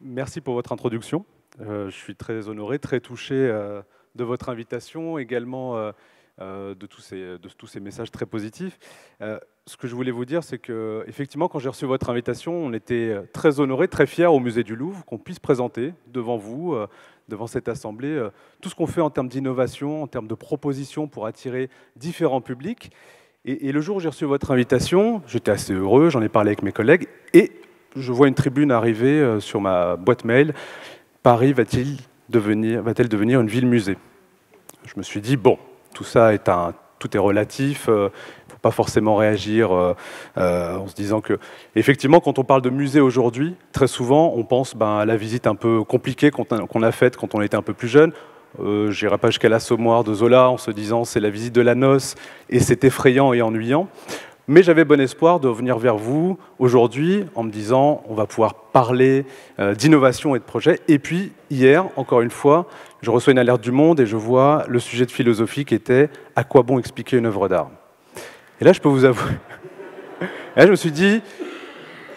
Merci pour votre introduction. Je suis très honoré, très touché de votre invitation, également de tous ces messages très positifs. Ce que je voulais vous dire, c'est que, effectivement, quand j'ai reçu votre invitation, on était très honoré, très fiers au Musée du Louvre qu'on puisse présenter devant vous, devant cette assemblée, tout ce qu'on fait en termes d'innovation, en termes de propositions pour attirer différents publics. Et le jour où j'ai reçu votre invitation, j'étais assez heureux, j'en ai parlé avec mes collègues, et je vois une tribune arriver sur ma boîte mail. Paris va-t-elle devenir une ville-musée? Je me suis dit, bon, tout est relatif, il ne faut pas forcément réagir en se disant que... Effectivement, quand on parle de musée aujourd'hui, très souvent, on pense à la visite un peu compliquée qu'on a faite quand on était un peu plus jeune. Je n'irai pas jusqu'à l'Assommoir de Zola en se disant c'est la visite de la noce et c'est effrayant et ennuyant. Mais j'avais bon espoir de venir vers vous aujourd'hui en me disant on va pouvoir parler d'innovation et de projets. Et puis hier, encore une fois, je reçois une alerte du Monde et je vois le sujet de philosophie qui était « À quoi bon expliquer une œuvre d'art ?» Et là, je peux vous avouer, et là, je me suis dit,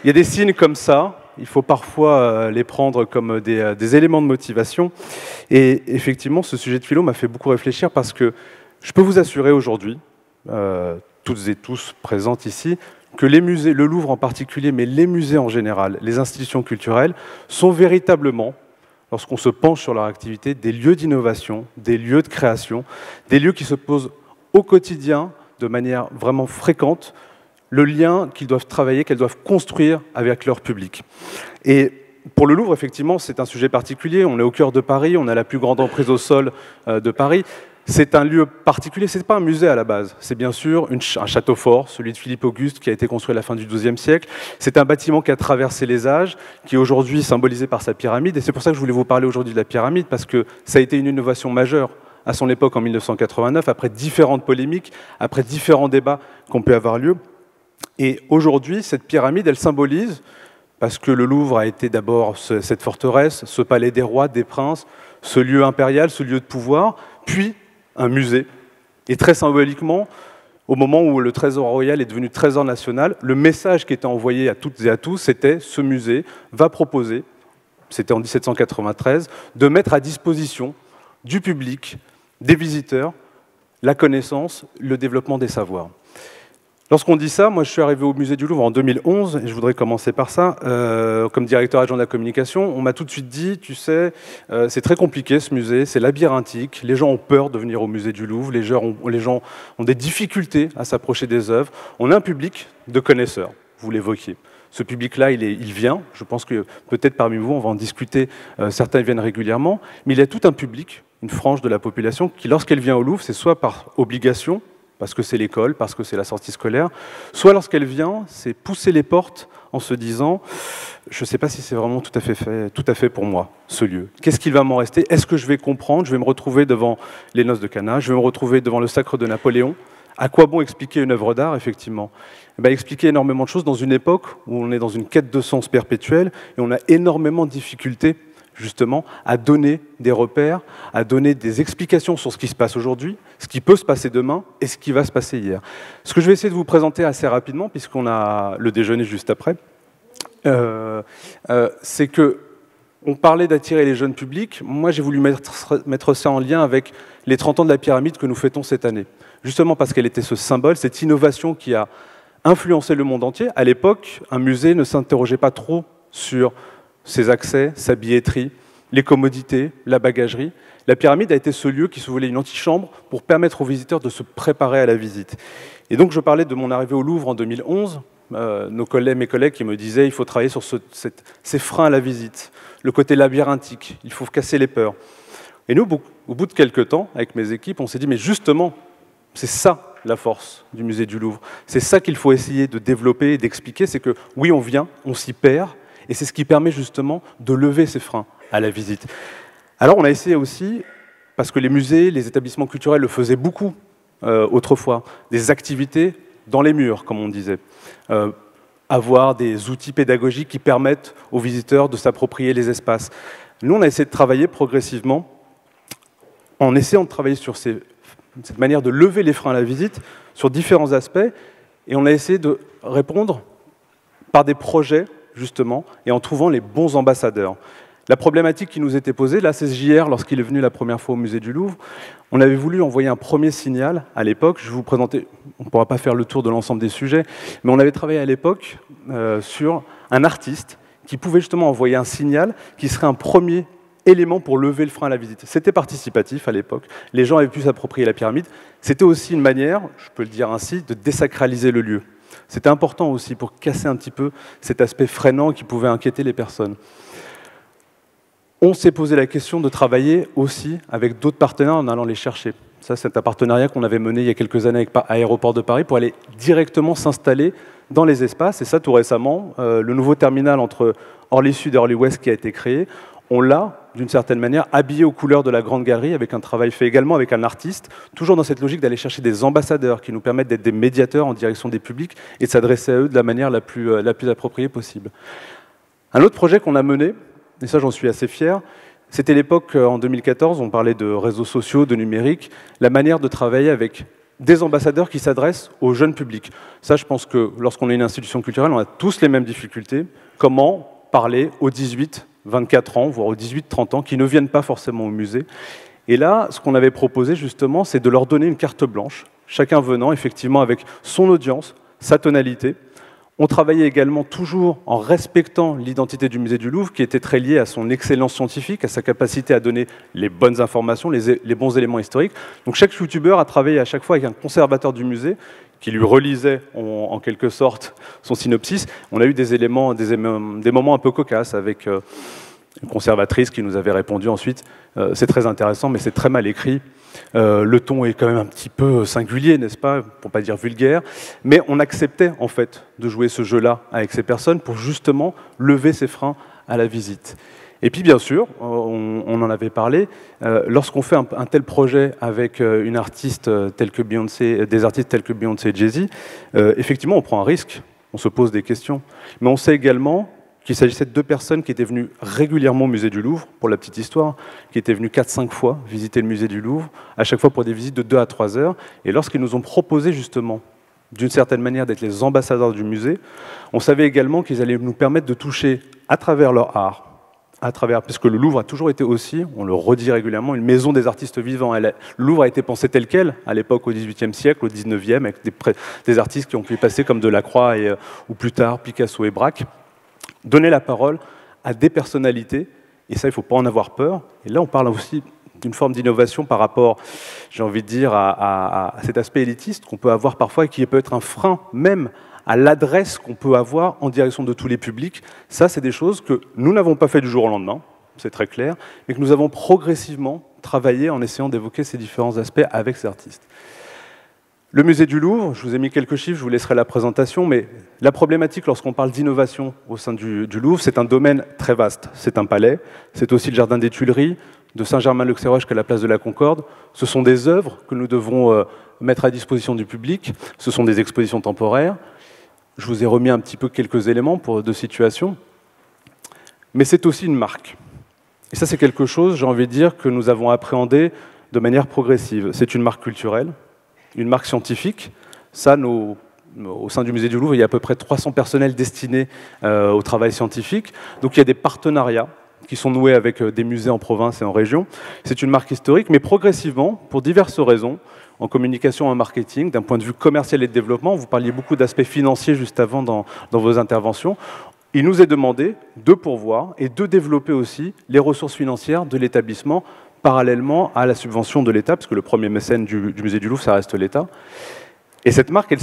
il y a des signes comme ça, il faut parfois les prendre comme des éléments de motivation. Et effectivement, ce sujet de philo m'a fait beaucoup réfléchir parce que je peux vous assurer aujourd'hui, toutes et tous présentes ici, que les musées, le Louvre en particulier, mais les musées en général, les institutions culturelles, sont véritablement, lorsqu'on se penche sur leur activité, des lieux d'innovation, des lieux de création, des lieux qui se posent au quotidien, de manière vraiment fréquente, le lien qu'ils doivent travailler, qu'elles doivent construire avec leur public. Et pour le Louvre, effectivement, c'est un sujet particulier. On est au cœur de Paris, on a la plus grande emprise au sol de Paris. C'est un lieu particulier, ce n'est pas un musée à la base. C'est bien sûr un château fort, celui de Philippe Auguste, qui a été construit à la fin du XIIe siècle. C'est un bâtiment qui a traversé les âges, qui est aujourd'hui symbolisé par sa pyramide. Et c'est pour ça que je voulais vous parler aujourd'hui de la pyramide, parce que ça a été une innovation majeure à son époque en 1989, après différentes polémiques, après différents débats qui ont pu avoir lieu. Et aujourd'hui, cette pyramide, elle symbolise, parce que le Louvre a été d'abord cette forteresse, ce palais des rois, des princes, ce lieu impérial, ce lieu de pouvoir, puis un musée. Et très symboliquement, au moment où le Trésor royal est devenu Trésor national, le message qui était envoyé à toutes et à tous, c'était ce musée va proposer, c'était en 1793, de mettre à disposition du public, des visiteurs, la connaissance, le développement des savoirs. Lorsqu'on dit ça, moi je suis arrivé au musée du Louvre en 2011, et je voudrais commencer par ça, comme directeur adjoint de la communication, on m'a tout de suite dit, tu sais, c'est très compliqué ce musée, c'est labyrinthique, les gens ont peur de venir au musée du Louvre, les gens ont des difficultés à s'approcher des œuvres, on a un public de connaisseurs, vous l'évoquiez. Ce public-là, il vient, je pense que peut-être parmi vous, on va en discuter, certains viennent régulièrement, mais il y a tout un public, une frange de la population, qui lorsqu'elle vient au Louvre, c'est soit par obligation, parce que c'est l'école, parce que c'est la sortie scolaire, soit lorsqu'elle vient, c'est pousser les portes en se disant « je ne sais pas si c'est vraiment tout à fait pour moi, ce lieu. Qu'est-ce qu'il va m'en rester? Est-ce que je vais comprendre? Je vais me retrouver devant les noces de Cana, je vais me retrouver devant le sacre de Napoléon. À quoi bon expliquer une œuvre d'art, effectivement? Expliquer énormément de choses dans une époque où on est dans une quête de sens perpétuelle et on a énormément de difficultés justement, à donner des repères, à donner des explications sur ce qui se passe aujourd'hui, ce qui peut se passer demain et ce qui va se passer hier. Ce que je vais essayer de vous présenter assez rapidement, puisqu'on a le déjeuner juste après, c'est que on parlait d'attirer les jeunes publics. Moi, j'ai voulu mettre ça en lien avec les 30 ans de la pyramide que nous fêtons cette année. Justement parce qu'elle était ce symbole, cette innovation qui a influencé le monde entier. À l'époque, un musée ne s'interrogeait pas trop sur ses accès, sa billetterie, les commodités, la bagagerie. La pyramide a été ce lieu qui se voulait une antichambre pour permettre aux visiteurs de se préparer à la visite. Et donc je parlais de mon arrivée au Louvre en 2011, mes collègues qui me disaient il faut travailler sur ces freins à la visite, le côté labyrinthique, il faut casser les peurs. Et nous, au bout de quelques temps, avec mes équipes, on s'est dit mais justement, c'est ça la force du musée du Louvre. C'est ça qu'il faut essayer de développer et d'expliquer, c'est que oui, on vient, on s'y perd, et c'est ce qui permet justement de lever ces freins à la visite. Alors on a essayé aussi, parce que les musées, les établissements culturels le faisaient beaucoup autrefois, des activités dans les murs, comme on disait. Avoir des outils pédagogiques qui permettent aux visiteurs de s'approprier les espaces. Nous, on a essayé de travailler progressivement, en essayant de travailler sur cette manière de lever les freins à la visite, sur différents aspects, et on a essayé de répondre par des projets justement, et en trouvant les bons ambassadeurs. La problématique qui nous était posée, là, c'est JR, lorsqu'il est venu la première fois au musée du Louvre. On avait voulu envoyer un premier signal à l'époque. Je vais vous présenter, on ne pourra pas faire le tour de l'ensemble des sujets, mais on avait travaillé à l'époque sur un artiste qui pouvait justement envoyer un signal qui serait un premier élément pour lever le frein à la visite. C'était participatif à l'époque. Les gens avaient pu s'approprier la pyramide. C'était aussi une manière, je peux le dire ainsi, de désacraliser le lieu. C'était important aussi pour casser un petit peu cet aspect freinant qui pouvait inquiéter les personnes. On s'est posé la question de travailler aussi avec d'autres partenaires en allant les chercher. Ça, c'est un partenariat qu'on avait mené il y a quelques années avec Aéroport de Paris pour aller directement s'installer dans les espaces. Et ça, tout récemment, le nouveau terminal entre Orly Sud et Orly Ouest qui a été créé, on l'a, d'une certaine manière, habillé aux couleurs de la Grande Galerie, avec un travail fait également avec un artiste, toujours dans cette logique d'aller chercher des ambassadeurs qui nous permettent d'être des médiateurs en direction des publics et de s'adresser à eux de la manière la plus appropriée possible. Un autre projet qu'on a mené, et ça j'en suis assez fier, c'était l'époque, en 2014, on parlait de réseaux sociaux, de numérique, la manière de travailler avec des ambassadeurs qui s'adressent au jeune public. Ça, je pense que lorsqu'on est une institution culturelle, on a tous les mêmes difficultés. Comment parler aux 18-24 ans, voire aux 18-30 ans, qui ne viennent pas forcément au musée. Et là, ce qu'on avait proposé, justement, c'est de leur donner une carte blanche, chacun venant, effectivement, avec son audience, sa tonalité. On travaillait également toujours en respectant l'identité du musée du Louvre, qui était très liée à son excellence scientifique, à sa capacité à donner les bonnes informations, les bons éléments historiques. Donc chaque youtubeur a travaillé à chaque fois avec un conservateur du musée, qui lui relisait en quelque sorte son synopsis. On a eu des éléments, des moments un peu cocasses avec une conservatrice qui nous avait répondu ensuite c'est très intéressant, mais c'est très mal écrit. Le ton est quand même un petit peu singulier, n'est-ce pas, pour ne pas dire vulgaire, mais on acceptait en fait de jouer ce jeu-là avec ces personnes pour justement lever ces freins à la visite. Et puis bien sûr, on en avait parlé, lorsqu'on fait un tel projet avec une artiste telle que Beyoncé, des artistes tels que Beyoncé et Jay-Z, effectivement on prend un risque, on se pose des questions, mais on sait également qu'il s'agissait de deux personnes qui étaient venues régulièrement au musée du Louvre, pour la petite histoire, qui étaient venues 4-5 fois visiter le musée du Louvre, à chaque fois pour des visites de 2 à 3 heures. Et lorsqu'ils nous ont proposé justement, d'une certaine manière, d'être les ambassadeurs du musée, on savait également qu'ils allaient nous permettre de toucher, à travers leur art, puisque le Louvre a toujours été aussi, on le redit régulièrement, une maison des artistes vivants. Le Louvre a été pensé tel quel, à l'époque au XVIIIe siècle, au XIXe, avec des artistes qui ont pu passer comme Delacroix ou plus tard Picasso et Braque. Donner la parole à des personnalités, et ça, il ne faut pas en avoir peur. Et là, on parle aussi d'une forme d'innovation par rapport, j'ai envie de dire, à cet aspect élitiste qu'on peut avoir parfois et qui peut être un frein même à l'adresse qu'on peut avoir en direction de tous les publics. Ça, c'est des choses que nous n'avons pas fait du jour au lendemain, c'est très clair, mais que nous avons progressivement travaillé en essayant d'évoquer ces différents aspects avec ces artistes. Le musée du Louvre, je vous ai mis quelques chiffres, je vous laisserai la présentation, mais la problématique lorsqu'on parle d'innovation au sein du Louvre, c'est un domaine très vaste. C'est un palais, c'est aussi le jardin des Tuileries, de Saint-Germain-l'Auxerrois jusqu'à la place de la Concorde. Ce sont des œuvres que nous devons mettre à disposition du public, ce sont des expositions temporaires. Je vous ai remis un petit peu quelques éléments de situation, mais c'est aussi une marque. Et ça, c'est quelque chose, j'ai envie de dire, que nous avons appréhendé de manière progressive. C'est une marque culturelle, une marque scientifique. Ça, au sein du musée du Louvre, il y a à peu près 300 personnels destinés au travail scientifique. Donc il y a des partenariats qui sont noués avec des musées en province et en région. C'est une marque historique, mais progressivement, pour diverses raisons, en communication et en marketing, d'un point de vue commercial et de développement, vous parliez beaucoup d'aspects financiers juste avant dans vos interventions, il nous est demandé de pourvoir et de développer aussi les ressources financières de l'établissement parallèlement à la subvention de l'État, parce que le premier mécène du musée du Louvre, ça reste l'État. Et cette marque,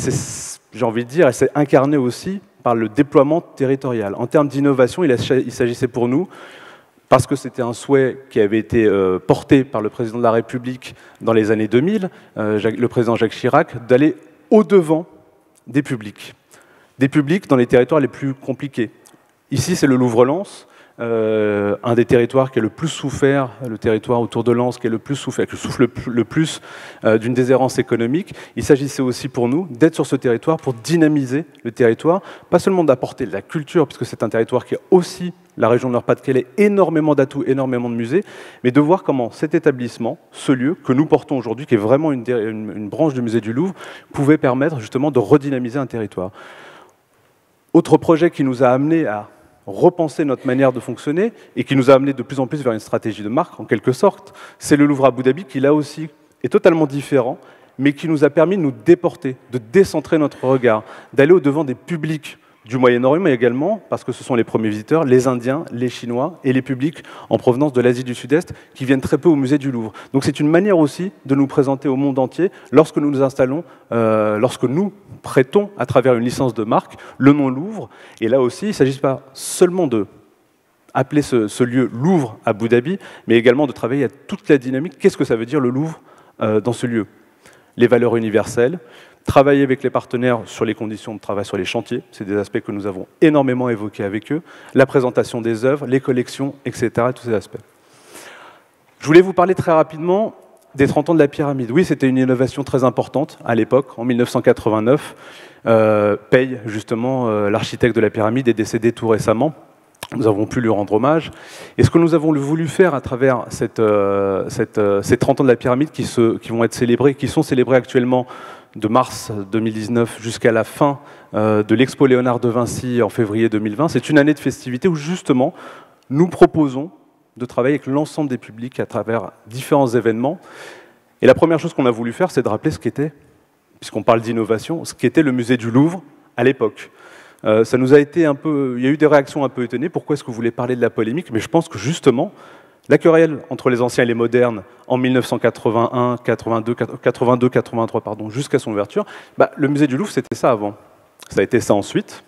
j'ai envie de dire, elle s'est incarnée aussi par le déploiement territorial. En termes d'innovation, il s'agissait pour nous, parce que c'était un souhait qui avait été porté par le président de la République dans les années 2000, le président Jacques Chirac, d'aller au-devant des publics dans les territoires les plus compliqués. Ici, c'est le Louvre-Lens, un des territoires qui a le plus souffert, le territoire autour de Lens qui est le plus souffert, qui souffre le plus d'une déshérence économique. Il s'agissait aussi pour nous d'être sur ce territoire pour dynamiser le territoire, pas seulement d'apporter de la culture, puisque c'est un territoire qui a aussi, la région de Nord-Pas-de-Calais, énormément d'atouts, énormément de musées, mais de voir comment cet établissement, ce lieu que nous portons aujourd'hui, qui est vraiment une branche du musée du Louvre, pouvait permettre justement de redynamiser un territoire. Autre projet qui nous a amené à repensé notre manière de fonctionner et qui nous a amené de plus en plus vers une stratégie de marque, en quelque sorte. C'est le Louvre Abu Dhabi qui, là aussi, est totalement différent, mais qui nous a permis de nous déporter, de décentrer notre regard, d'aller au-devant des publics du Moyen-Orient, mais également, parce que ce sont les premiers visiteurs, les Indiens, les Chinois et les publics en provenance de l'Asie du Sud-Est qui viennent très peu au musée du Louvre. Donc c'est une manière aussi de nous présenter au monde entier lorsque nous nous installons, lorsque nous prêtons à travers une licence de marque le nom Louvre. Et là aussi, il ne s'agit pas seulement de appeler ce lieu Louvre Abu Dhabi, mais également de travailler à toute la dynamique. Qu'est-ce que ça veut dire le Louvre dans ce lieu? Les valeurs universelles, travailler avec les partenaires sur les conditions de travail sur les chantiers, c'est des aspects que nous avons énormément évoqués avec eux, la présentation des œuvres, les collections, etc., tous ces aspects. Je voulais vous parler très rapidement des 30 ans de la pyramide. Oui, c'était une innovation très importante à l'époque, en 1989. Paye, justement, l'architecte de la pyramide, est décédé tout récemment. Nous avons pu lui rendre hommage. Et ce que nous avons voulu faire à travers ces 30 ans de la pyramide qui vont être célébrés, qui sont célébrés actuellement de mars 2019 jusqu'à la fin de l'Expo Léonard de Vinci en février 2020, c'est une année de festivité où justement nous proposons de travailler avec l'ensemble des publics à travers différents événements. Et la première chose qu'on a voulu faire, c'est de rappeler ce qu'était, puisqu'on parle d'innovation, ce qu'était le musée du Louvre à l'époque. Ça nous a été un peu, il y a eu des réactions un peu étonnées. Pourquoi est-ce que vous voulez parler de la polémique? Mais je pense que justement, la querelle entre les anciens et les modernes en 1981, 82, 83, pardon, jusqu'à son ouverture, le musée du Louvre, c'était ça avant. Ça a été ça ensuite.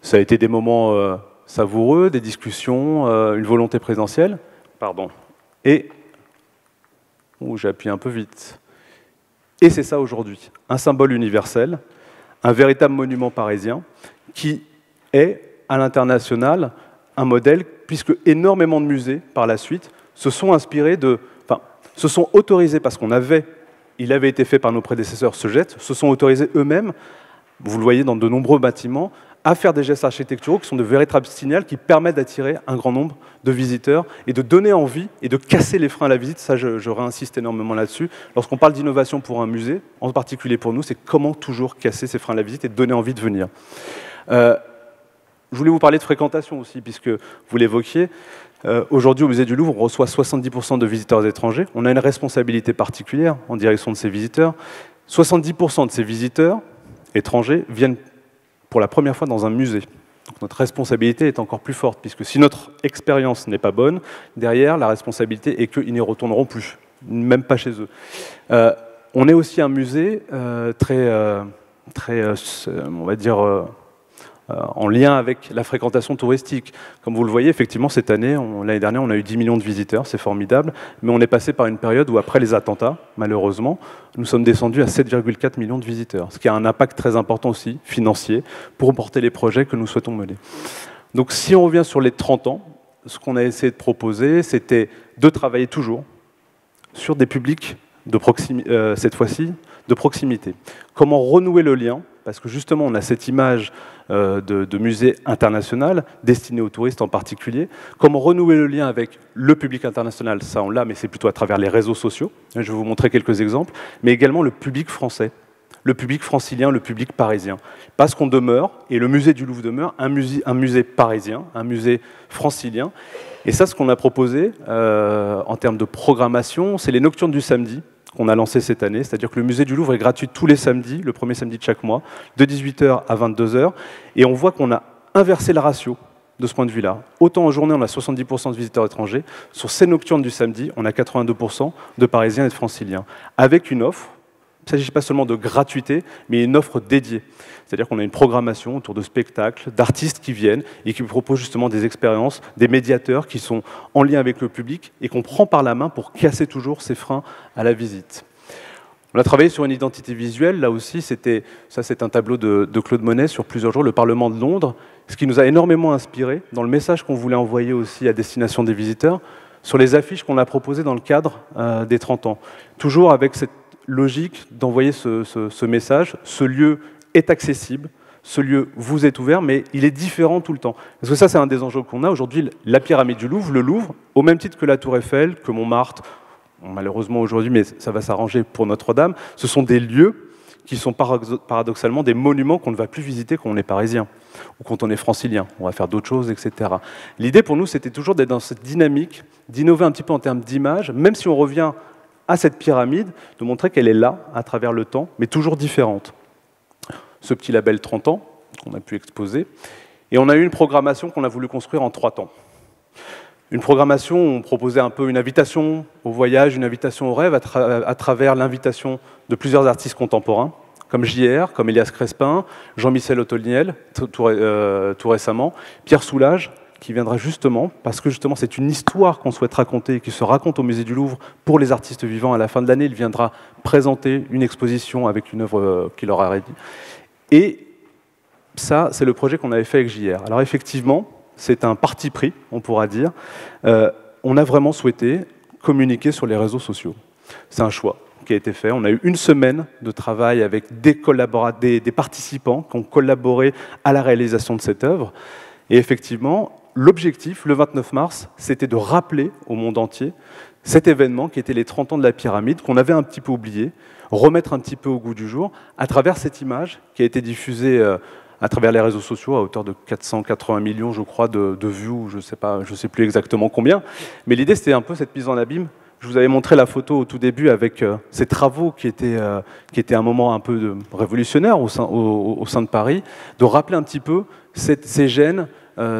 Ça a été des moments savoureux, des discussions, une volonté présidentielle. Pardon. Et j'appuie un peu vite. Et c'est ça aujourd'hui, un symbole universel, un véritable monument parisien qui est, à l'international, un modèle, puisque énormément de musées, par la suite, se sont inspirés se sont autorisés, parce il avait été fait par nos prédécesseurs, se sont autorisés eux-mêmes, vous le voyez dans de nombreux bâtiments, à faire des gestes architecturaux qui sont de véritables signaux qui permettent d'attirer un grand nombre de visiteurs et de donner envie et de casser les freins à la visite. Ça, je réinsiste énormément là-dessus. Lorsqu'on parle d'innovation pour un musée, en particulier pour nous, c'est comment toujours casser ces freins à la visite et donner envie de venir. Je voulais vous parler de fréquentation aussi, puisque vous l'évoquiez. Aujourd'hui, au musée du Louvre, on reçoit 70% de visiteurs étrangers. On a une responsabilité particulière en direction de ces visiteurs. 70% de ces visiteurs étrangers viennent pour la première fois dans un musée. Donc notre responsabilité est encore plus forte, puisque si notre expérience n'est pas bonne, derrière, la responsabilité est qu'ils n'y retourneront plus, même pas chez eux. On est aussi un musée très, on va dire, en lien avec la fréquentation touristique. Comme vous le voyez, effectivement, cette année, l'année dernière, on a eu 10 millions de visiteurs, c'est formidable, mais on est passé par une période où, après les attentats, malheureusement, nous sommes descendus à 7,4 millions de visiteurs, ce qui a un impact très important aussi, financier, pour porter les projets que nous souhaitons mener. Donc, si on revient sur les 30 ans, ce qu'on a essayé de proposer, c'était de travailler toujours sur des publics de proximité, cette fois-ci, de proximité. Comment renouer le lien? Parce que justement, on a cette image de musée international, destiné aux touristes en particulier. Comment renouer le lien avec le public international? Ça, on l'a, mais c'est plutôt à travers les réseaux sociaux. Je vais vous montrer quelques exemples. Mais également le public français, le public francilien, le public parisien. Parce qu'on demeure, et le musée du Louvre demeure, un musée parisien, un musée francilien. Et ça, ce qu'on a proposé en termes de programmation, c'est les Nocturnes du samedi, qu'on a lancé cette année, c'est-à-dire que le musée du Louvre est gratuit tous les samedis, le premier samedi de chaque mois, de 18h à 22h, et on voit qu'on a inversé le ratio de ce point de vue-là. Autant en journée, on a 70% de visiteurs étrangers, sur ces nocturnes du samedi, on a 82% de Parisiens et de Franciliens, avec une offre. Il ne s'agit pas seulement de gratuité, mais une offre dédiée. C'est-à-dire qu'on a une programmation autour de spectacles, d'artistes qui viennent et qui proposent justement des expériences, des médiateurs qui sont en lien avec le public et qu'on prend par la main pour casser toujours ces freins à la visite. On a travaillé sur une identité visuelle, là aussi, c'est un tableau de Claude Monet sur plusieurs jours, le Parlement de Londres, ce qui nous a énormément inspiré dans le message qu'on voulait envoyer aussi à destination des visiteurs, sur les affiches qu'on a proposées dans le cadre des 30 ans. Toujours avec cette logique d'envoyer ce message, ce lieu est accessible, ce lieu vous est ouvert, mais il est différent tout le temps. Parce que ça, c'est un des enjeux qu'on a aujourd'hui. La pyramide du Louvre, le Louvre, au même titre que la Tour Eiffel, que Montmartre, malheureusement aujourd'hui, mais ça va s'arranger pour Notre-Dame, ce sont des lieux qui sont paradoxalement des monuments qu'on ne va plus visiter quand on est parisien ou quand on est francilien. On va faire d'autres choses, etc. L'idée pour nous, c'était toujours d'être dans cette dynamique, d'innover un petit peu en termes d'image, même si on revient à cette pyramide, de montrer qu'elle est là, à travers le temps, mais toujours différente. Ce petit label 30 ans, qu'on a pu exposer, et on a eu une programmation qu'on a voulu construire en 3 temps. Une programmation où on proposait un peu une invitation au voyage, une invitation au rêve, à travers l'invitation de plusieurs artistes contemporains, comme JR, comme Elias Crespin, Jean-Michel Ottoniel, tout récemment, Pierre Soulages, qui viendra justement, parce que justement c'est une histoire qu'on souhaite raconter et qui se raconte au Musée du Louvre pour les artistes vivants à la fin de l'année. Il viendra présenter une exposition avec une œuvre qu'il aura réalisée. Et ça, c'est le projet qu'on avait fait avec JR. Alors effectivement, c'est un parti pris, on pourra dire. On a vraiment souhaité communiquer sur les réseaux sociaux. C'est un choix qui a été fait. On a eu une semaine de travail avec des participants qui ont collaboré à la réalisation de cette œuvre. Et effectivement, l'objectif, le 29 mars, c'était de rappeler au monde entier cet événement qui était les 30 ans de la pyramide, qu'on avait un petit peu oublié, remettre un petit peu au goût du jour, à travers cette image qui a été diffusée à travers les réseaux sociaux à hauteur de 480 millions, je crois, de vues, ou je sais plus exactement combien. Mais l'idée, c'était un peu cette mise en abîme. Je vous avais montré la photo au tout début avec ces travaux qui étaient un moment un peu révolutionnaire au sein de Paris, de rappeler un petit peu ces gènes,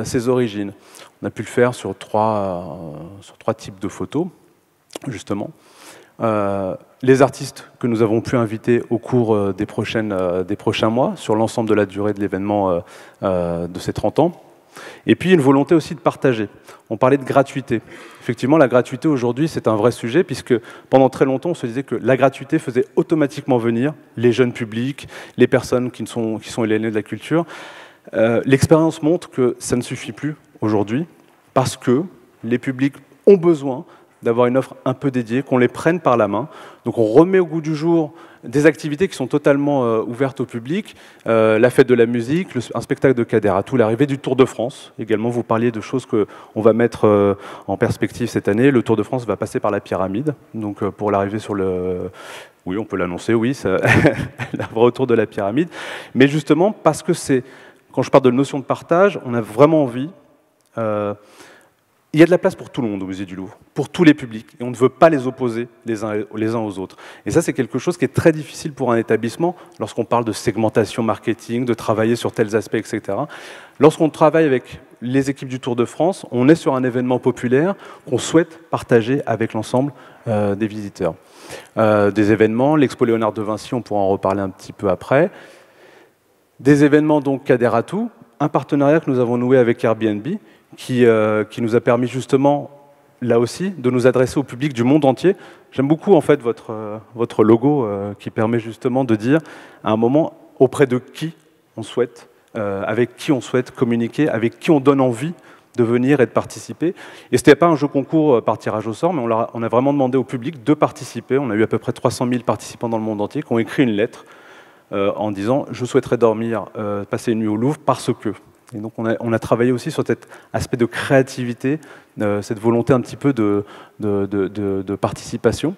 ses origines. On a pu le faire sur trois types de photos, justement. Les artistes que nous avons pu inviter au cours des prochains mois, sur l'ensemble de la durée de l'événement de ces 30 ans. Et puis une volonté aussi de partager. On parlait de gratuité. Effectivement, la gratuité aujourd'hui, c'est un vrai sujet, puisque pendant très longtemps, on se disait que la gratuité faisait automatiquement venir les jeunes publics, les personnes qui sont éloignées de la culture. L'expérience montre que ça ne suffit plus aujourd'hui, parce que les publics ont besoin d'avoir une offre un peu dédiée, qu'on les prenne par la main. Donc on remet au goût du jour des activités qui sont totalement ouvertes au public, la fête de la musique, un spectacle de Kader Atou, l'arrivée du Tour de France. Également, vous parliez de choses qu'on va mettre en perspective cette année. Le Tour de France va passer par la pyramide, donc pour l'arrivée sur le... Oui, on peut l'annoncer, oui, la vraie retour de la pyramide. Mais justement, parce que c'est... Quand je parle de notion de partage, on a vraiment envie... Il y a de la place pour tout le monde au Musée du Louvre, pour tous les publics, et on ne veut pas les opposer les uns aux autres. Et ça, c'est quelque chose qui est très difficile pour un établissement, lorsqu'on parle de segmentation marketing, de travailler sur tels aspects, etc. Lorsqu'on travaille avec les équipes du Tour de France, on est sur un événement populaire qu'on souhaite partager avec l'ensemble des visiteurs. Des événements, l'Expo Léonard de Vinci, on pourra en reparler un petit peu après. Des événements, donc, Kader Atou, un partenariat que nous avons noué avec Airbnb, qui nous a permis justement, là aussi, de nous adresser au public du monde entier. J'aime beaucoup en fait votre logo qui permet justement de dire à un moment auprès de qui on souhaite, avec qui on souhaite communiquer, avec qui on donne envie de venir et de participer. Et ce n'était pas un jeu concours par tirage au sort, mais on a vraiment demandé au public de participer. On a eu à peu près 300 000 participants dans le monde entier qui ont écrit une lettre en disant « Je souhaiterais dormir, passer une nuit au Louvre parce que… » Et donc on a travaillé aussi sur cet aspect de créativité, cette volonté un petit peu de participation.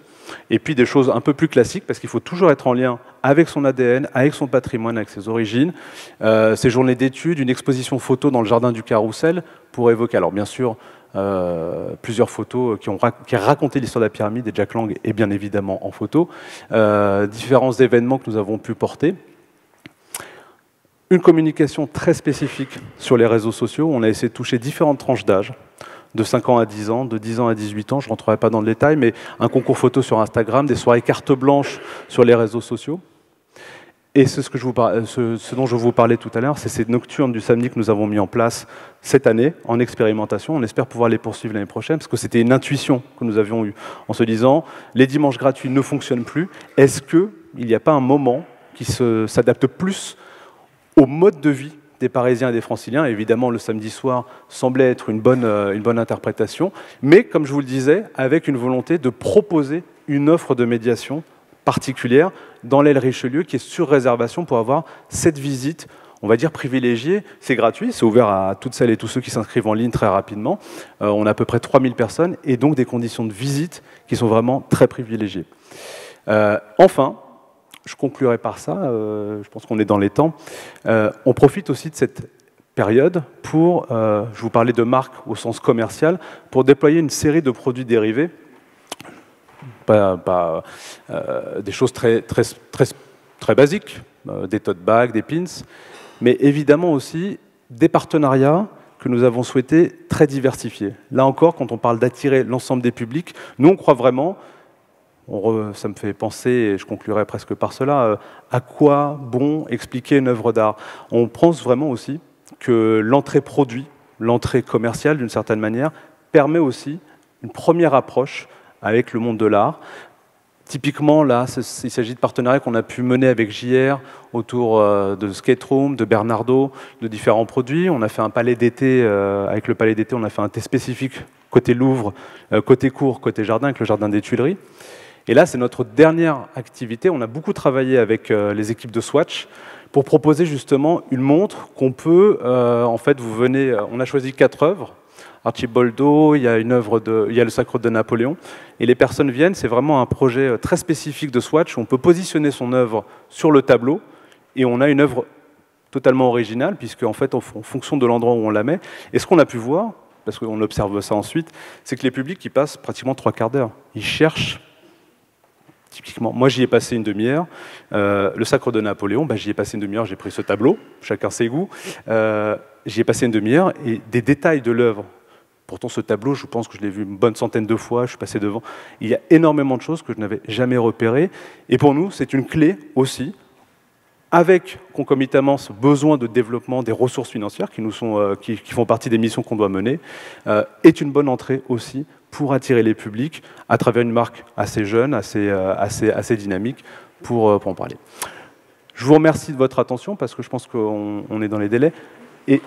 Et puis des choses un peu plus classiques, parce qu'il faut toujours être en lien avec son ADN, avec son patrimoine, avec ses origines. Ces journées d'études, une exposition photo dans le jardin du Carrousel pour évoquer, alors bien sûr, plusieurs photos qui ont raconté l'histoire de la pyramide, et Jack Lang est bien évidemment en photo. Différents événements que nous avons pu porter. Une communication très spécifique sur les réseaux sociaux. On a essayé de toucher différentes tranches d'âge, de 5 ans à 10 ans, de 10 ans à 18 ans, je ne rentrerai pas dans le détail, mais un concours photo sur Instagram, des soirées carte blanche sur les réseaux sociaux. Et ce dont je vous parlais tout à l'heure, c'est ces nocturnes du samedi que nous avons mis en place cette année, en expérimentation. On espère pouvoir les poursuivre l'année prochaine, parce que c'était une intuition que nous avions eue, en se disant, les dimanches gratuits ne fonctionnent plus, est-ce qu'il n'y a pas un moment qui s'adapte plus au mode de vie des Parisiens et des Franciliens? Évidemment, le samedi soir semblait être une bonne interprétation, mais comme je vous le disais, avec une volonté de proposer une offre de médiation particulière dans l'aile Richelieu, qui est sur réservation pour avoir cette visite, on va dire privilégiée. C'est gratuit, c'est ouvert à toutes celles et tous ceux qui s'inscrivent en ligne très rapidement. On a à peu près 3000 personnes, et donc des conditions de visite qui sont vraiment très privilégiées. Enfin, je conclurai par ça, je pense qu'on est dans les temps. On profite aussi de cette période pour, je vous parlais de marque au sens commercial, pour déployer une série de produits dérivés, des choses très basiques, des tote bags, des pins, mais évidemment aussi des partenariats que nous avons souhaité très diversifiés. Là encore, quand on parle d'attirer l'ensemble des publics, nous on croit vraiment, ça me fait penser, et je conclurai presque par cela, à quoi bon expliquer une œuvre d'art. On pense vraiment aussi que l'entrée produit, l'entrée commerciale d'une certaine manière, permet aussi une première approche avec le monde de l'art. Typiquement, là, il s'agit de partenariats qu'on a pu mener avec JR autour de Skate Room, de Bernardo, de différents produits. On a fait un palais d'été, avec le palais d'été, on a fait un thé spécifique côté Louvre, côté cour, côté jardin, avec le jardin des Tuileries. Et là, c'est notre dernière activité. On a beaucoup travaillé avec les équipes de Swatch pour proposer justement une montre qu'on peut, en fait, vous venez, on a choisi 4 œuvres. Archibaldo, il y a une œuvre il y a le Sacre de Napoléon, et les personnes viennent, c'est vraiment un projet très spécifique de Swatch, où on peut positionner son œuvre sur le tableau, et on a une œuvre totalement originale, puisque en fait, en fonction de l'endroit où on la met, et ce qu'on a pu voir, parce qu'on observe ça ensuite, c'est que les publics, ils passent pratiquement 3/4 d'heure. Ils cherchent, typiquement, moi j'y ai passé une demi-heure, le Sacre de Napoléon, j'y ai passé une demi-heure, j'ai pris ce tableau, chacun ses goûts, j'y ai passé une demi-heure, et des détails de l'œuvre. Pourtant, ce tableau, je pense que je l'ai vu une bonne centaine de fois, je suis passé devant. Il y a énormément de choses que je n'avais jamais repérées. Et pour nous, c'est une clé aussi, avec concomitamment ce besoin de développement des ressources financières qui font partie des missions qu'on doit mener, est une bonne entrée aussi pour attirer les publics à travers une marque assez jeune, assez dynamique, pour en parler. Je vous remercie de votre attention, parce que je pense qu'on est dans les délais. Et